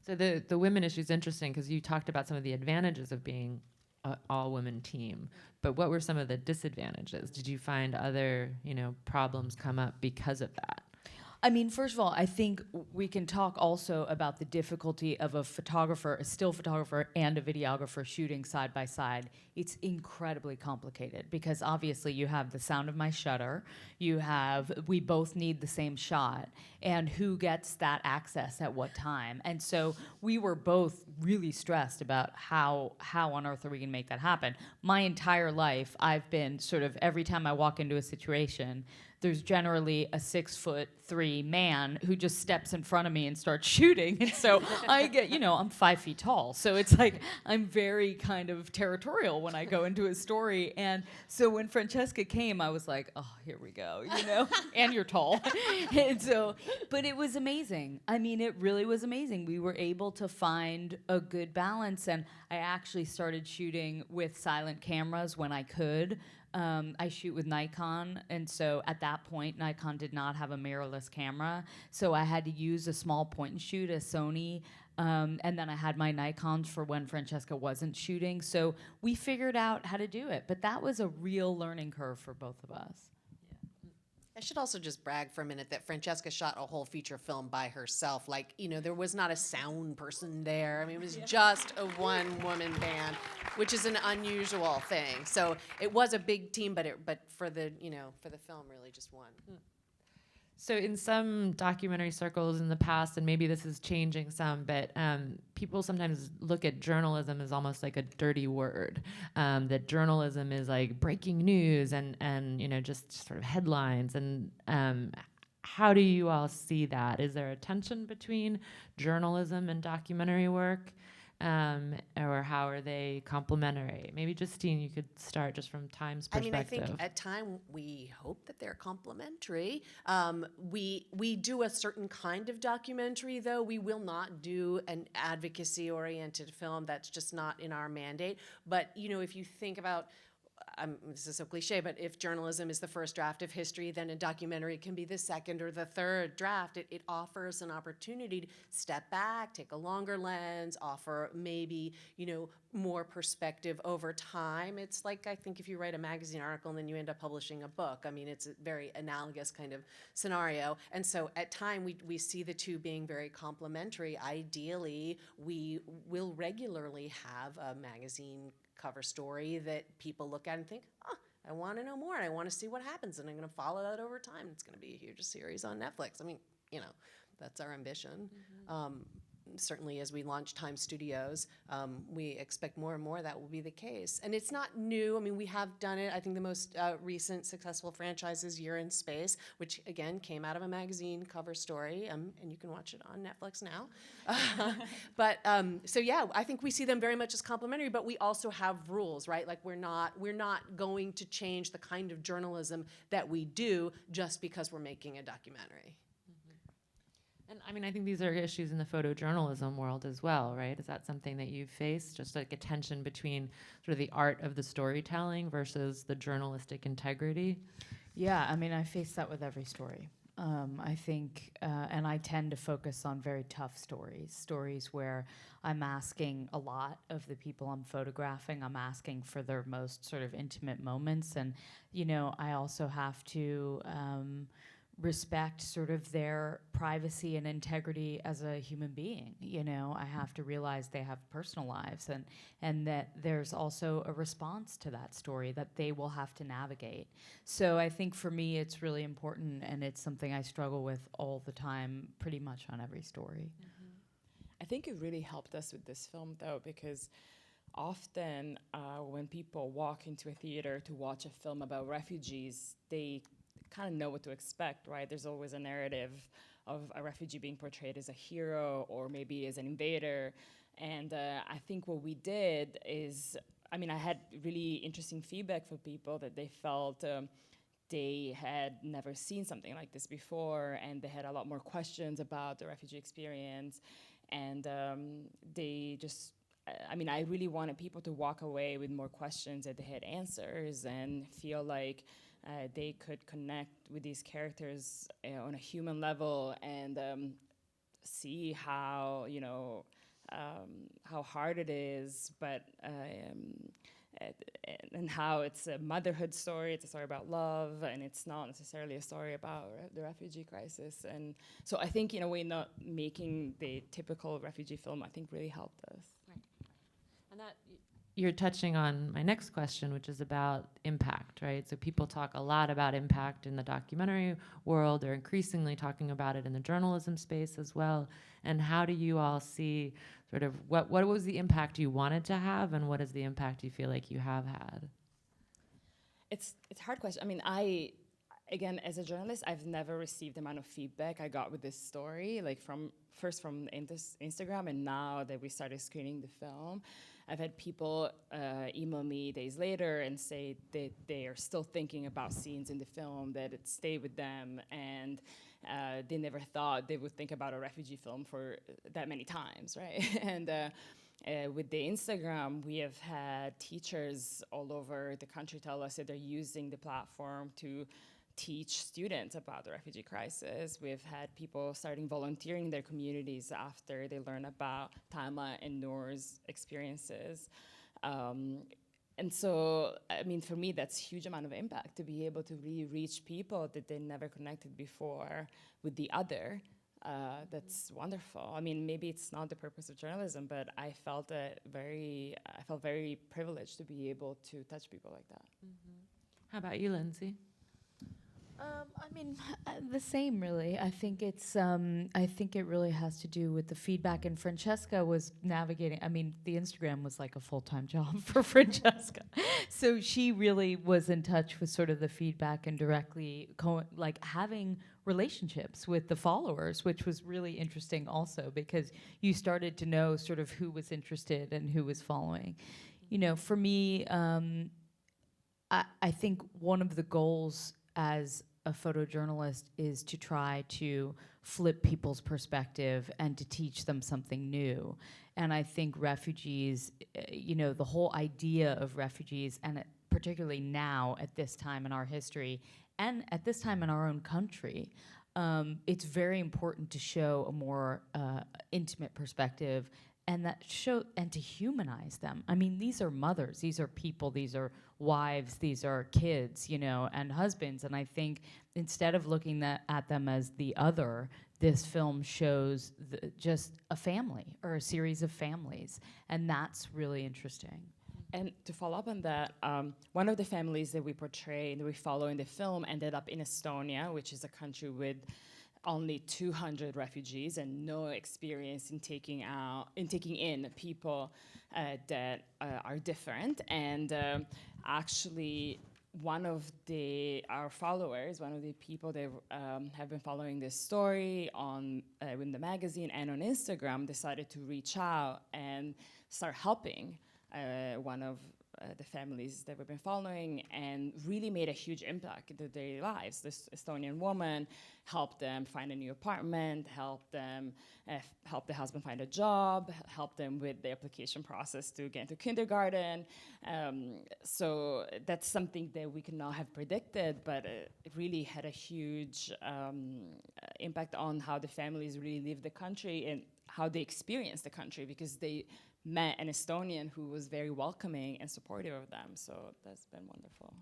So the women issue is interesting because you talked about some of the advantages of being an all-women team, but what were some of the disadvantages? Did you find other, problems come up because of that? I mean, first of all, I think we can talk also about the difficulty of a photographer, a still photographer, and a videographer shooting side by side. It's incredibly complicated because obviously you have the sound of my shutter, we both need the same shot, and who gets that access at what time. And so we were both really stressed about how on earth are we gonna make that happen. My entire life, I've been sort of, every time I walk into a situation, there's generally a 6'3" man who just steps in front of me and starts shooting. And so I get, I'm 5 feet tall. So it's like, I'm very kind of territorial when I go into a story. And so when Francesca came, I was like, oh, here we go, and you're tall. And so, but it was amazing. I mean, it really was amazing. We were able to find a good balance. And I actually started shooting with silent cameras when I could. I shoot with Nikon, and so at that point, Nikon did not have a mirrorless camera, so I had to use a small point and shoot, a Sony, and then I had my Nikons for when Francesca wasn't shooting, so we figured out how to do it, but that was a real learning curve for both of us. I should also just brag for a minute that Francesca shot a whole feature film by herself. Like, there was not a sound person there. I mean, it was just a one-woman band, which is an unusual thing. So it was a big team, but for the film, really just one. So in some documentary circles in the past, and maybe this is changing some, but people sometimes look at journalism as almost like a dirty word. That journalism is like breaking news and just sort of headlines. And how do you all see that? Is there a tension between journalism and documentary work? Or how are they complementary? Maybe Justine, you could start just from time's perspective. I mean, I think at time we hope that they're complementary. We do a certain kind of documentary, though. We will not do an advocacy-oriented film. That's just not in our mandate. But, if you think about, this is so cliche, but if journalism is the first draft of history, then a documentary can be the second or the third draft. It offers an opportunity to step back, take a longer lens, offer maybe, more perspective over time. It's like, I think if you write a magazine article and then you end up publishing a book, I mean, it's a very analogous kind of scenario. And so at time, we see the two being very complementary. Ideally, we will regularly have a magazine cover story that people look at and think, I want to know more, and I want to see what happens, and I'm going to follow that over time. It's going to be a huge series on Netflix. I mean, that's our ambition. Mm-hmm. Certainly as we launch Time Studios, we expect more and more that will be the case. And it's not new. I mean, we have done it. I think the most recent successful franchise is Year in Space, which, again, came out of a magazine cover story, and you can watch it on Netflix now. So yeah, I think we see them very much as complementary, but we also have rules, right? Like, we're not going to change the kind of journalism that we do just because we're making a documentary. And I mean, I think these are issues in the photojournalism world as well, right? Is that something that you've faced, just like a tension between sort of the art of the storytelling versus the journalistic integrity? Yeah, I mean, I face that with every story. I think, and I tend to focus on very tough stories where I'm asking a lot of the people I'm photographing. I'm asking for their most sort of intimate moments. And, I also have to respect sort of their privacy and integrity as a human being. I have to realize they have personal lives and that there's also a response to that story that they will have to navigate. So I think for me it's really important, and it's something I struggle with all the time, pretty much on every story. Mm-hmm. I think it really helped us with this film, though, because often when people walk into a theater to watch a film about refugees, they kind of know what to expect, right? There's always a narrative of a refugee being portrayed as a hero or maybe as an invader. And I think what we did is, I had really interesting feedback from people that they felt they had never seen something like this before, and they had a lot more questions about the refugee experience. And they just, I really wanted people to walk away with more questions that they had answers and feel like they could connect with these characters on a human level and see how, how hard it is, but and how it's a motherhood story, it's a story about love, and it's not necessarily a story about the refugee crisis. And so I think, in a way, not making the typical refugee film, I think, really helped us. And that you're touching on my next question, which is about impact, right? So people talk a lot about impact in the documentary world. They're increasingly talking about it in the journalism space as well. And how do you all see sort of what was the impact you wanted to have, and what is the impact you feel like you have had? It's a hard question. I mean, again, as a journalist, I've never received the amount of feedback I got with this story, like from Instagram, and now that we started screening the film. I've had people email me days later and say that they are still thinking about scenes in the film, that it stayed with them, and they never thought they would think about a refugee film for that many times, right? And with the Instagram, we have had teachers all over the country tell us that they're using the platform to teach students about the refugee crisis. We've had people starting volunteering in their communities after they learn about Tama and Noor's experiences. And so, I mean, for me, that's a huge amount of impact, to be able to really reach people that they never connected before with the other. That's wonderful. I mean, maybe it's not the purpose of journalism, but I felt very privileged to be able to touch people like that. Mm-hmm. How about you, Lindsay? I mean, the same, really. I think it really has to do with the feedback. And Francesca was navigating. I mean, the Instagram was like a full-time job for Francesca, so she really was in touch with sort of the feedback and directly like having relationships with the followers, which was really interesting also, because you started to know sort of who was interested and who was following. You know, for me, I think one of the goals as a photojournalist is to try to flip people's perspective and to teach them something new. And I think refugees, the whole idea of refugees, and particularly now at this time in our history and at this time in our own country, it's very important to show a more intimate perspective and to humanize them. I mean, these are mothers, these are people, these are wives, these are kids, and husbands. And I think instead of looking at them as the other, this film shows just a family or a series of families, and that's really interesting. And to follow up on that, one of the families that we portray and we follow in the film ended up in Estonia, which is a country with only 200 refugees and no experience in taking in people that are different. And actually, one of our followers, one of the people that have been following this story in the magazine and on Instagram, decided to reach out and start helping one of the families that we've been following, and really made a huge impact in their daily lives. This Estonian woman helped them find a new apartment, helped the husband find a job, helped them with the application process to get into kindergarten. So that's something that we could not have predicted, but it really had a huge impact on how the families really live the country and how they experience the country, because they met an Estonian who was very welcoming and supportive of them. So that's been wonderful.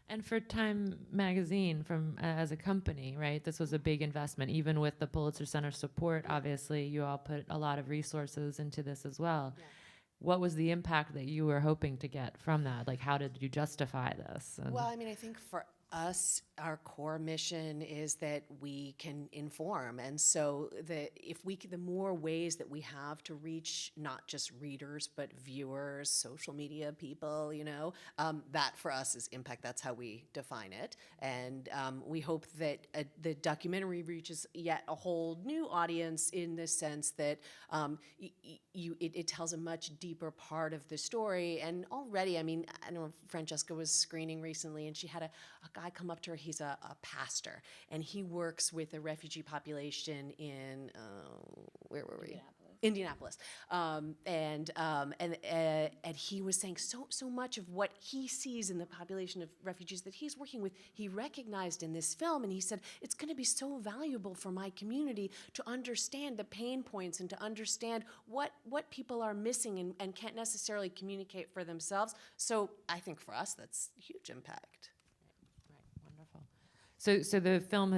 And for Time Magazine, as a company, right, this was a big investment. Even with the Pulitzer Center support, obviously, you all put a lot of resources into this as well. Yeah. What was the impact that you were hoping to get from that? Like, how did you justify this? Well, I mean, I think for us, our core mission is that we can inform, and so the more ways that we have to reach not just readers but viewers, social media people, that for us is impact. That's how we define it, and we hope that the documentary reaches yet a whole new audience in the sense that it tells a much deeper part of the story. And already, I mean, I know Francesca was screening recently, and she had a guy come up to her. He's a pastor, and he works with a refugee population in where were we? Indianapolis, and he was saying so much of what he sees in the population of refugees that he's working with, he recognized in this film, and he said it's going to be so valuable for my community to understand the pain points and to understand what people are missing and can't necessarily communicate for themselves. So I think for us that's a huge impact. Right, wonderful. So the film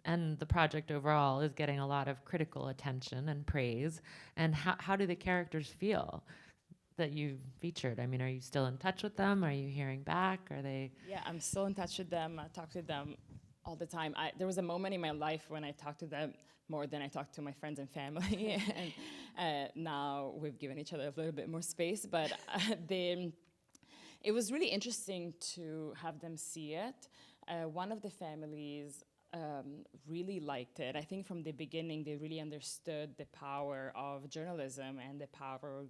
and the project overall is getting a lot of critical attention and praise. And how do the characters feel that you featured? I mean, are you still in touch with them? Are you hearing back? Are they? Yeah, I'm still in touch with them. I talk to them all the time. There was a moment in my life when I talked to them more than I talked to my friends and family. And now we've given each other a little bit more space. But it was really interesting to have them see it. One of the families really liked it. I think from the beginning they really understood the power of journalism and the power of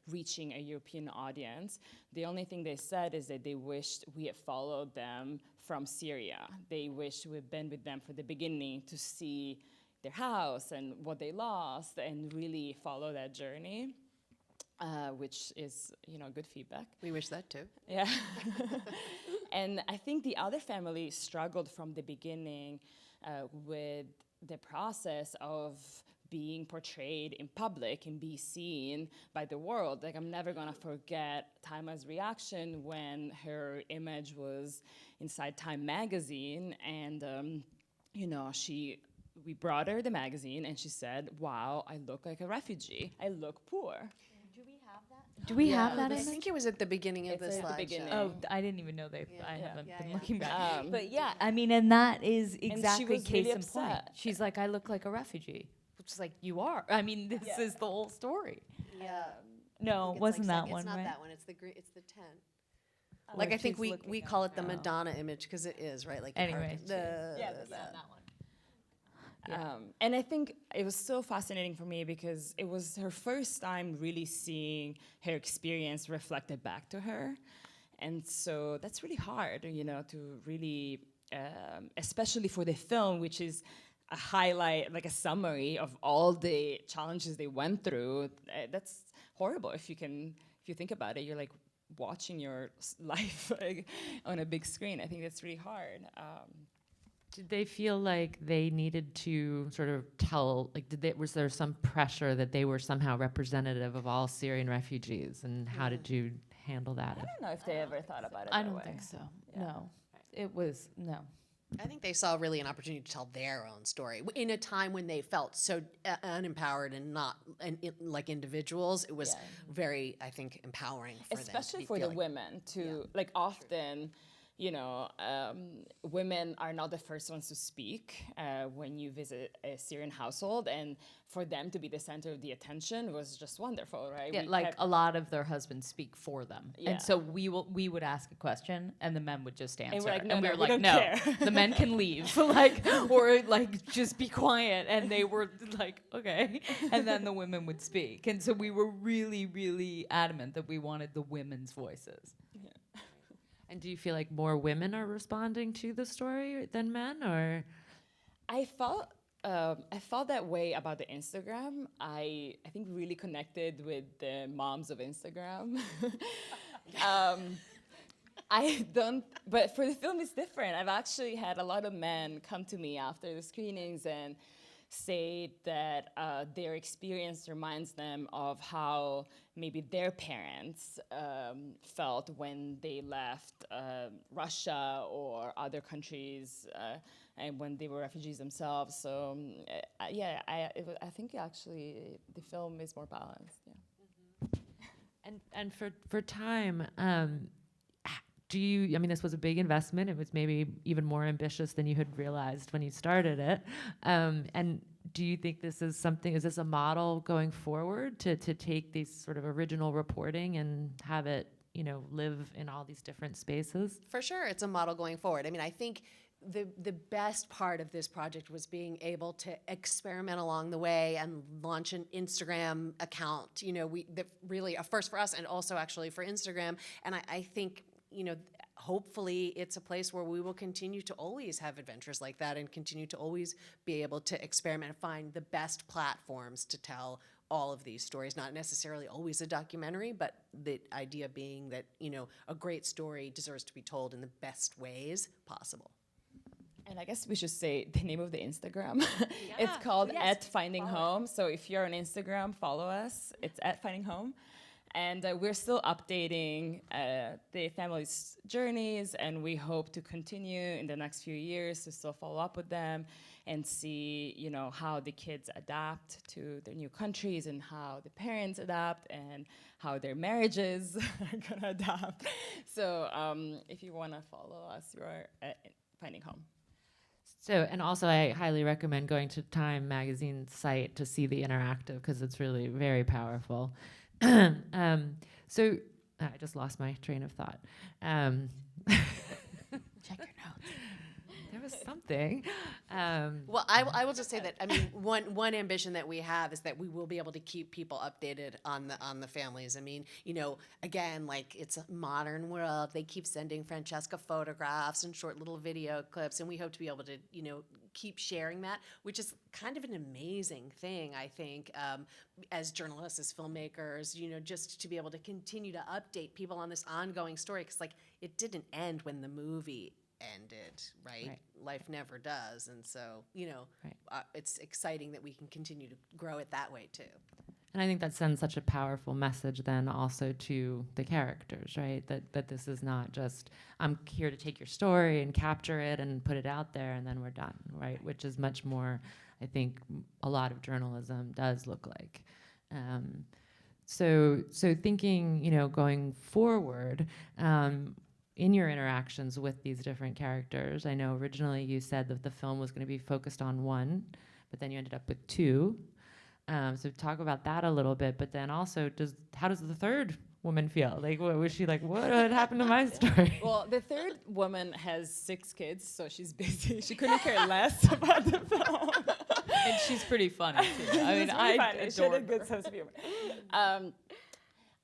reaching a European audience. The only thing they said is that they wished we had followed them from Syria. They wished we had been with them from the beginning to see their house and what they lost and really follow that journey, which is, good feedback. We wish that too. Yeah. And I think the other family struggled from the beginning with the process of being portrayed in public and be seen by the world. Like, I'm never gonna forget Taima's reaction when her image was inside Time magazine, and we brought her the magazine, and she said, "Wow, I look like a refugee. I look poor." Do we have I that image? think it was at the beginning of the It's at the slideshow. beginning. Oh, I didn't even know they. I Yeah. haven't Yeah, been yeah. looking back. Um, But yeah, I mean, and that is exactly was case really in point. upset. She's like, I look like a refugee, which is like, you are. I mean, this is the whole story. Yeah. No, It's wasn't like that sec- one, It's not right? that one. It's the green. It's the 10. Oh, Like I think she's we looking call at it the it. Madonna image because it is, right? Like Anyway, that one. And I think it was so fascinating for me because it was her first time really seeing her experience reflected back to her. And so that's really hard, to really, especially for the film, which is a highlight, like a summary of all the challenges they went through. That's horrible if you think about it. You're like watching your life on a big screen. I think that's really hard. Did they feel like they needed to sort of tell, like, was there some pressure that they were somehow representative of all Syrian refugees? And how did you handle that? I don't know if they ever thought about it I that don't way. think so. Yeah. No, it was no. I think they saw really an opportunity to tell their own story in a time when they felt so unempowered and not like individuals. It was very, I think, empowering for them. Especially for the women to like often. Women are not the first ones to speak when you visit a Syrian household, and for them to be the center of the attention was just wonderful, right? Yeah, a lot of their husbands speak for them, Yeah. and so we would ask a question, and the men would just answer, we're like, no, and we no, were we like, don't no, care. the men can leave, or just be quiet, and they were like, okay, and then the women would speak, and so we were really, really adamant that we wanted the women's voices. And do you feel like more women are responding to the story than men, or? I felt that way about the Instagram. I think really connected with the moms of Instagram. But for the film it's different. I've actually had a lot of men come to me after the screenings and say that their experience reminds them of how maybe their parents felt when they left Russia or other countries and when they were refugees themselves. So I think actually the film is more balanced. Yeah. And for Time, this was a big investment. It was maybe even more ambitious than you had realized when you started it. And do you think is this a model going forward to take these sort of original reporting and have it, live in all these different spaces? For sure, it's a model going forward. I mean, I think the best part of this project was being able to experiment along the way and launch an Instagram account. Really a first for us and also actually for Instagram. And I think, hopefully it's a place where we will continue to always have adventures like that and continue to always be able to experiment and find the best platforms to tell all of these stories, not necessarily always a documentary, but the idea being that, a great story deserves to be told in the best ways possible. And I guess we should say the name of the Instagram. It's called @findinghome. So if you're on Instagram, follow us. It's @findinghome. And we're still updating the family's journeys, and we hope to continue in the next few years to still follow up with them and see, how the kids adapt to their new countries and how the parents adapt and how their marriages are gonna adapt. So if you wanna follow us, you are at Finding Home. So, and also I highly recommend going to Time Magazine's site to see the interactive, because it's really very powerful. So I just lost my train of thought. Check your notes. There was something. Well, I will just say that, one ambition that we have is that we will be able to keep people updated on the families. Again, like, it's a modern world. They keep sending Francesca photographs and short little video clips, and we hope to be able to, keep sharing that, which is kind of an amazing thing, I think, as journalists, as filmmakers, just to be able to continue to update people on this ongoing story, because, like, it didn't end when the movie ended, right? Life never does. And so, it's exciting that we can continue to grow it that way too. And I think that sends such a powerful message then also to the characters, right? That this is not just, I'm here to take your story and capture it and put it out there and then we're done, right? Which is much more, I think, a lot of journalism does look like. So thinking, going forward, in your interactions with these different characters, I know originally you said that the film was going to be focused on one, but then you ended up with two. So talk about that a little bit, but then also, how does the third woman feel? Like, what was she like? What happened to my story? Well, the third woman has 6 kids, so she's busy. She couldn't care less about the film. And she's pretty funny too. I mean, I She had adore a good sense of humor.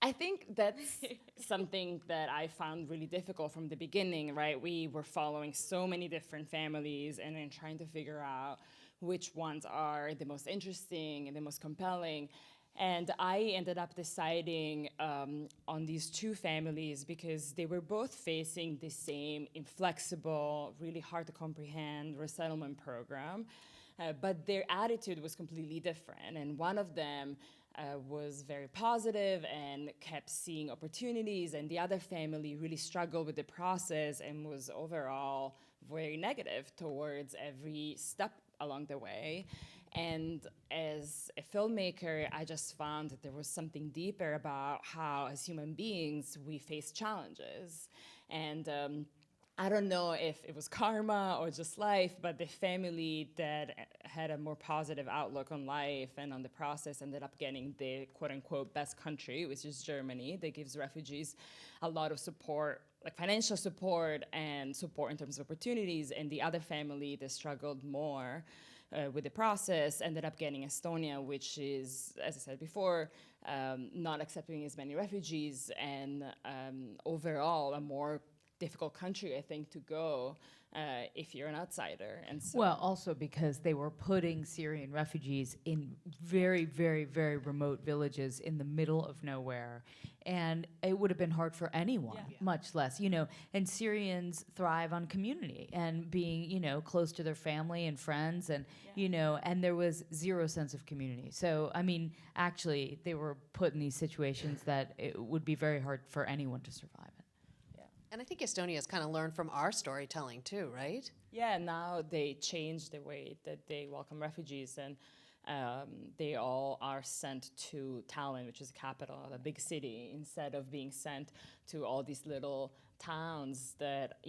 I think that's something that I found really difficult from the beginning, right? We were following so many different families and then trying to figure out which ones are the most interesting and the most compelling. And I ended up deciding on these 2 families because they were both facing the same inflexible, really hard to comprehend resettlement program, but their attitude was completely different. And one of them was very positive and kept seeing opportunities, and the other family really struggled with the process and was overall very negative towards every step along the way. And as a filmmaker, I just found that there was something deeper about how, as human beings, we face challenges. And I don't know if it was karma or just life, but the family that had a more positive outlook on life and on the process ended up getting the quote-unquote best country, which is Germany, that gives refugees a lot of support, like financial support and support in terms of opportunities. And the other family that struggled more with the process ended up getting Estonia, which is, as I said before, not accepting as many refugees, and overall a more difficult country, I think, to go if you're an outsider. And so, well, also because they were putting Syrian refugees in very, very, very remote villages in the middle of nowhere. And it would have been hard for anyone, much less, and Syrians thrive on community and being, close to their family and friends and, and there was zero sense of community. So, I mean, actually, they were put in these situations that it would be very hard for anyone to survive in. And I think Estonia has kind of learned from our storytelling too, right? yeah, now they changed the way that they welcome refugees, and they all are sent to Tallinn, which is the capital of a big city, instead of being sent to all these little towns that,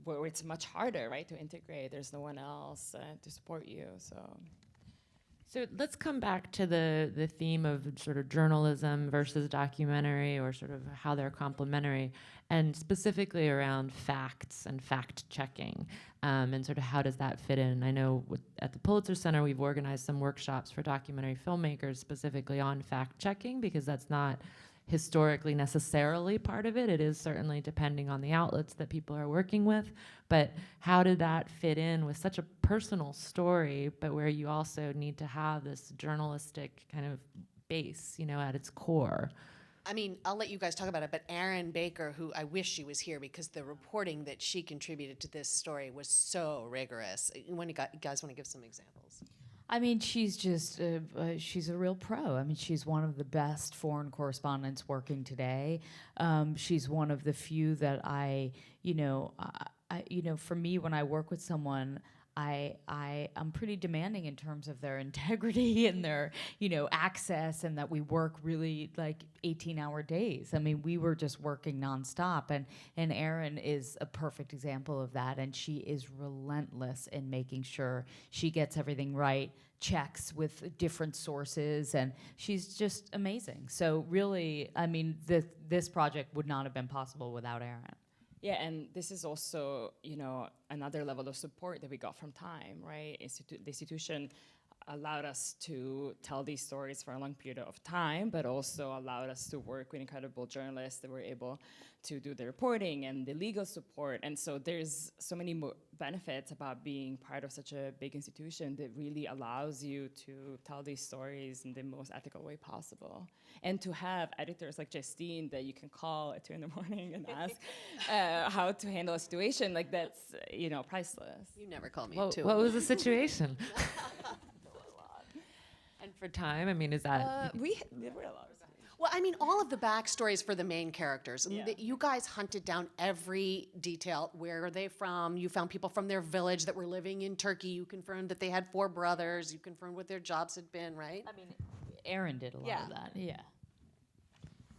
where it's much harder, right, to integrate. There's no one else to support you, So let's come back to the theme of sort of journalism versus documentary, or sort of how they're complementary, and specifically around facts and fact checking, and sort of how does that fit in. I know at the Pulitzer Center we've organized some workshops for documentary filmmakers specifically on fact checking, because that's not historically necessarily part of it. It is certainly depending on the outlets that people are working with. But how did that fit in with such a personal story, but where you also need to have this journalistic kind of base, you know, at its core? I mean, I'll let you guys talk about it, but Erin Baker, who I wish she was here because the reporting that she contributed to this story was so rigorous. When you guys want to give some examples? I mean, she's just, she's a real pro. I mean, she's one of the best foreign correspondents working today. She's one of the few that for me, when I work with someone, I'm pretty demanding in terms of their integrity and their, access, and that we work really like 18-hour days. I mean, we were just working nonstop, and Erin is a perfect example of that, and she is relentless in making sure she gets everything right, checks with different sources, and she's just amazing. So really, I mean, this project would not have been possible without Erin. Yeah, and this is also, another level of support that we got from Time, right? The institution allowed us to tell these stories for a long period of time, but also allowed us to work with incredible journalists that were able to do the reporting and the legal support. And so there's so many more benefits about being part of such a big institution that really allows you to tell these stories in the most ethical way possible. And to have editors like Justine that you can call at 2 in the morning and ask how to handle a situation, like that's, priceless. You never call me What was the situation? And for Time, I mean, is that... There were a lot of stories. Well, I mean, all of the backstories for the main characters. Yeah. You guys hunted down every detail. Where are they from? You found people from their village that were living in Turkey. You confirmed that they had 4 brothers. You confirmed what their jobs had been, right? I mean, Erin did a lot of that. Yeah.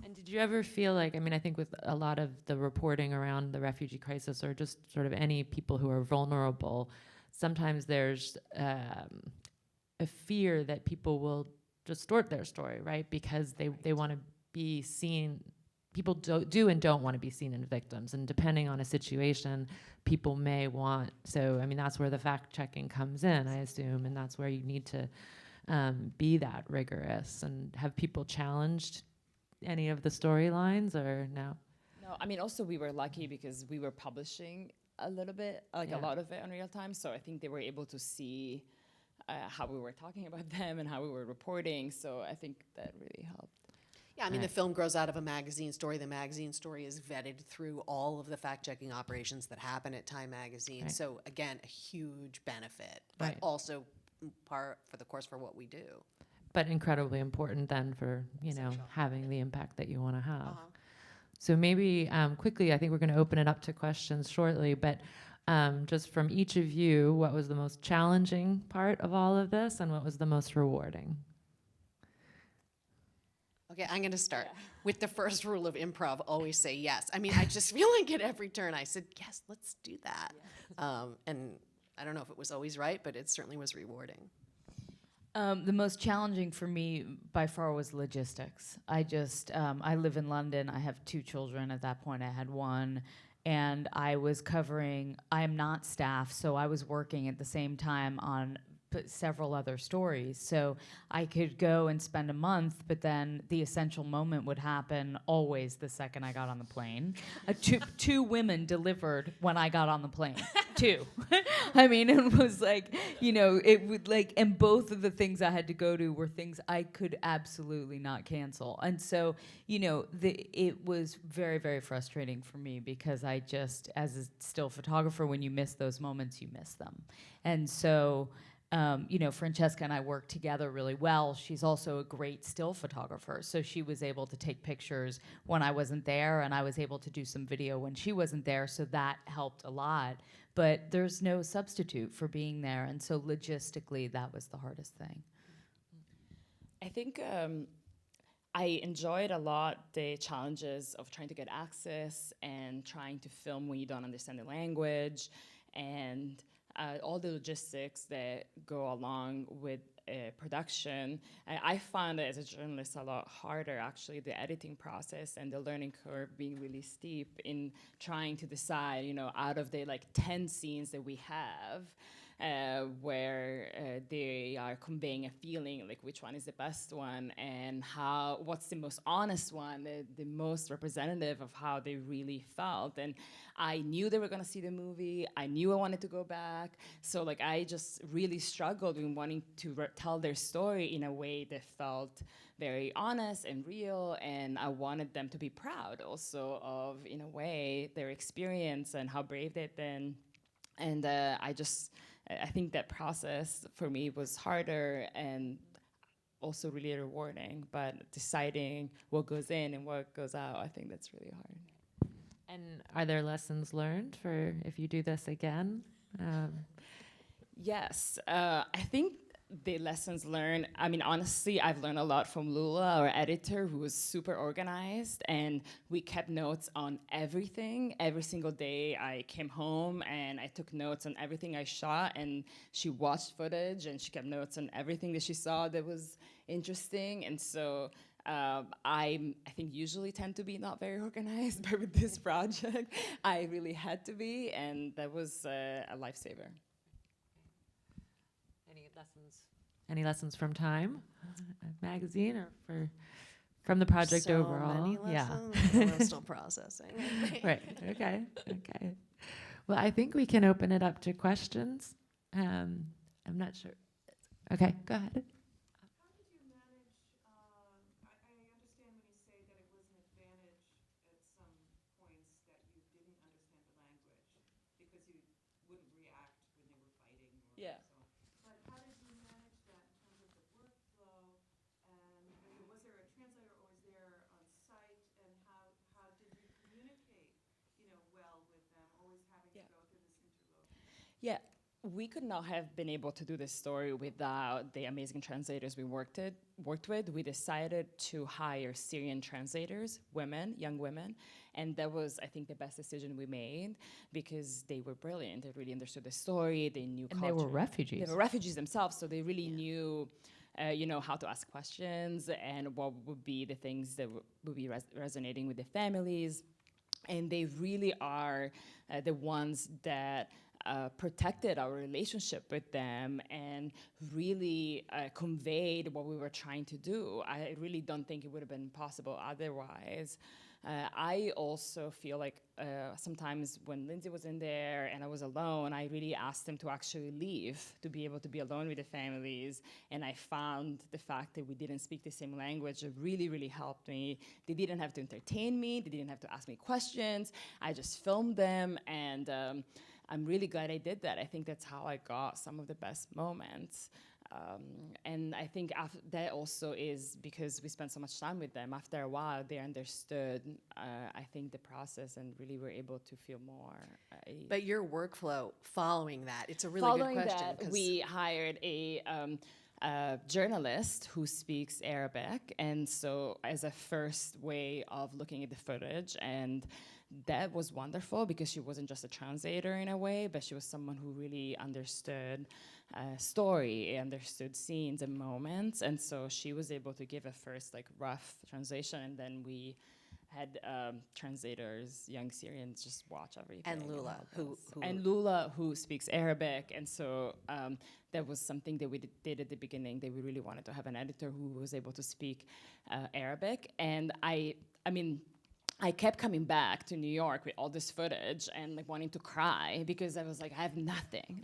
And did you ever feel like, I mean, I think with a lot of the reporting around the refugee crisis, or just sort of any people who are vulnerable, sometimes there's a fear that people will distort their story, right? Because they want to be seen. People do and don't want to be seen as victims, and depending on a situation, people may want. So, I mean, that's where the fact checking comes in, I assume, and that's where you need to be that rigorous. And have people challenged any of the storylines, or no? No, I mean, also we were lucky because we were publishing a little bit, a lot of it on Real Time, so I think they were able to see how we were talking about them and how we were reporting, so I think that really helped. Yeah, I mean, the film grows out of a magazine story. The magazine story is vetted through all of the fact-checking operations that happen at Time Magazine. Right. So, again, a huge benefit, but Right. also par for the course for what we do. But incredibly important then for, having the impact that you want to have. Uh-huh. So maybe quickly, I think we're going to open it up to questions shortly, but just from each of you, what was the most challenging part of all of this, and what was the most rewarding? Okay, I'm going to start with the first rule of improv, always say yes. I mean, I just feel like at every turn I said, yes, let's do that. And I don't know if it was always right, but it certainly was rewarding. The most challenging for me by far was logistics. I live in London. I have 2 children. At that point, I had 1. And I was I'm not staff, so I was working at the same time on several other stories. So I could go and spend a month, but then the essential moment would happen always the second I got on the plane. Two women delivered when I got on the plane. 2. I mean, it was like, it would and both of the things I had to go to were things I could absolutely not cancel. And so, it was very, very frustrating for me because I just, as a still photographer, when you miss those moments, you miss them. And so, Francesca and I worked together really well. She's also a great still photographer, so she was able to take pictures when I wasn't there, and I was able to do some video when she wasn't there, so that helped a lot. But there's no substitute for being there, and so logistically, that was the hardest thing. I think I enjoyed a lot the challenges of trying to get access and trying to film when you don't understand the language, and all the logistics that go along with production. I found it as a journalist a lot harder, actually, the editing process and the learning curve being really steep in trying to decide, out of the 10 scenes that we have, where they are conveying a feeling, like which one is the best one, and what's the most honest one, the most representative of how they really felt. And I knew they were gonna see the movie. I knew I wanted to go back. So like I just really struggled in wanting to tell their story in a way that felt very honest and real, and I wanted them to be proud also of, in a way, their experience and how brave they've been. And I think that process for me was harder and also really rewarding, but deciding what goes in and what goes out, I think that's really hard. And are there lessons learned for if you do this again? Yes, I think the lessons learned, I mean, honestly, I've learned a lot from Lula, our editor, who was super organized, and we kept notes on everything. Every single day I came home and I took notes on everything I shot, and she watched footage and she kept notes on everything that she saw that was interesting. And so I think usually tend to be not very organized, but with this project, I really had to be, and that was a lifesaver. Any lessons from Time magazine or from the project So overall? many lessons. I'm still processing. Right. Okay. Well, I think we can open it up to questions. I'm not sure. Okay, go ahead. How did you manage, I understand when you say that it was an advantage at some points that you didn't understand the language because you wouldn't react when they were fighting or Yeah. so on. But how did you manage that in terms of the workflow? And was there a translator or was there on site? And how did you communicate, well with them, always having Yeah. to go through this interloper? Yeah, we could not have been able to do this story without the amazing translators we worked with. We decided to hire Syrian translators, young women, and that was, I think, the best decision we made because they were brilliant. They really understood the story. They knew And culture. they were refugees. They were refugees themselves, so they really knew, how to ask questions and what would be the things that would be resonating with the families. And they really are the ones that protected our relationship with them and really conveyed what we were trying to do. I really don't think it would have been possible otherwise. I also feel like sometimes when Lindsay was in there and I was alone, I really asked them to actually leave to be able to be alone with the families. And I found the fact that we didn't speak the same language really, really helped me. They didn't have to entertain me. They didn't have to ask me questions. I just filmed them, and I'm really glad I did that. I think that's how I got some of the best moments. And I think that also is because we spent so much time with them. After a while, they understood, I think, the process and really were able to feel more. But your workflow following that, it's a really good question. Following that, we hired a journalist who speaks Arabic, and so as a first way of looking at the footage, and that was wonderful because she wasn't just a translator in a way, but she was someone who really understood story, understood scenes and moments, and so she was able to give a first rough translation, and then we had translators, young Syrians, just watch everything. And Lula, who speaks Arabic, and so that was something that we did at the beginning. That we really wanted to have an editor who was able to speak Arabic, and I kept coming back to New York with all this footage and wanting to cry because I was like, I have nothing.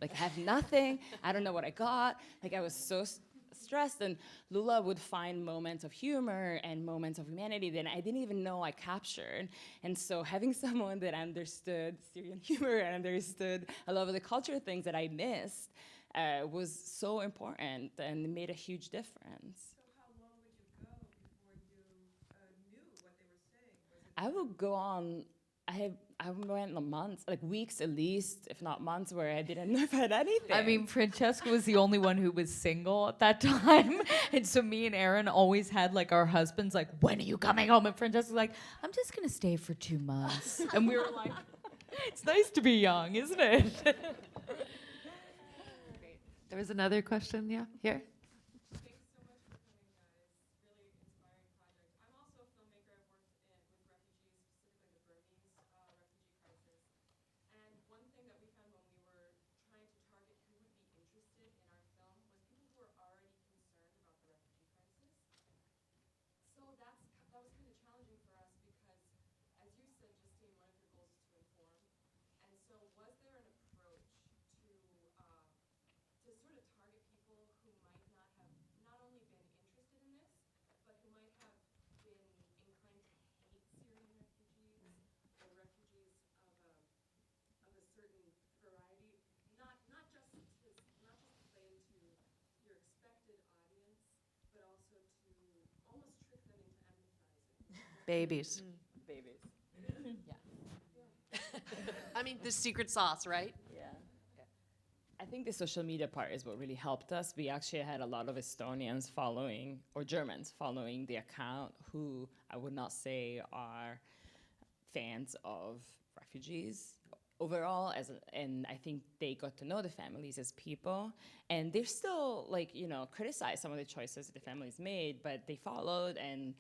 I don't know what I got. I was so stressed, and Lula would find moments of humor and moments of humanity that I didn't even know I captured. And so having someone that understood Syrian humor and understood a lot of the cultural things that I missed was so important and made a huge difference. So how long would you go before you knew what they were saying? Was it I would go on, I went on months, weeks at least, if not months, where I didn't know if I had anything. I mean, Francesca was the only one who was single at that time. And so me and Aaron always had our husbands when are you coming home? And Francesca's like, I'm just going to stay for 2 months. And we were like, it's nice to be young, isn't it? There was another question, yeah, here. Thanks so much for coming, guys. Really inspiring project. I'm also a filmmaker. I've worked with refugees, specifically the Burmese refugee crisis. And one thing that we found when we were trying to target who would be Babies. Babies. I mean, the secret sauce, right? Yeah. I think the social media part is what really helped us. We actually had a lot of Estonians following, or Germans following the account, who I would not say are fans of refugees overall, and I think they got to know the families as people, and they're still criticize some of the choices that the families made, but they followed, and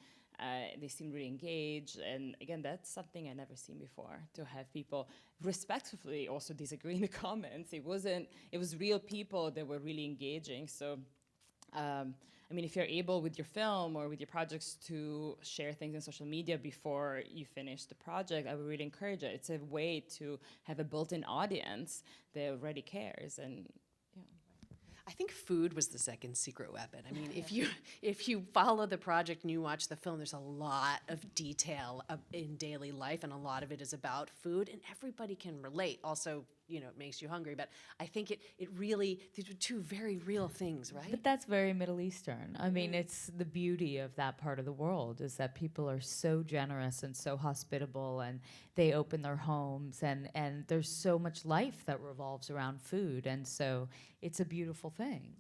they seemed really engaged. And again, that's something I never seen before, to have people respectfully also disagree in the comments. It was real people that were really engaging. So I mean, if you're able with your film or with your projects to share things on social media before you finish the project, I would really encourage it. It's a way to have a built-in audience that already cares. And I think food was the second secret weapon. I mean, if you follow the project and you watch the film, there's a lot of detail in daily life, and a lot of it is about food, and everybody can relate. Also, it makes you hungry, but I think it really, these are two very real things, right? But that's very Middle Eastern. I mean, it's the beauty of that part of the world, is that people are so generous and so hospitable, and they open their homes, and there's so much life that revolves around food, and so it's a beautiful thing.